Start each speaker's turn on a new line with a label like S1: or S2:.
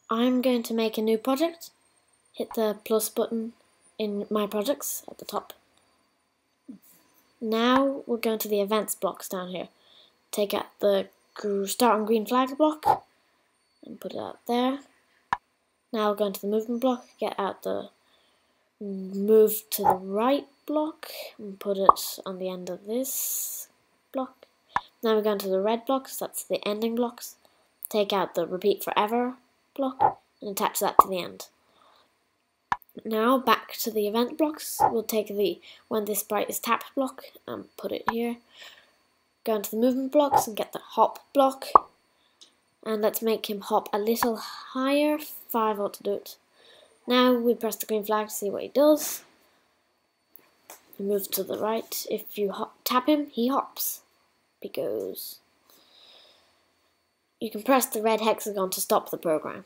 S1: I'm going to make a new project. Hit the plus button in My Projects at the top. Now we're going to the events blocks down here. Take out the start on green flag block and put it out there. Now we're going to the movement block, get out the move to the right block and put it on the end of this block. Now we're going to the red blocks, that's the ending blocks. Take out the repeat forever block and attach that to the end. Now back to the event blocks, we'll take the when this sprite is tapped block and put it here. Go into the movement blocks and get the hop block. And let's make him hop a little higher, 5 ought to do it. Now we press the green flag to see what he does. He moves to the right. If you tap him, he hops. He goes. You can press the red hexagon to stop the program.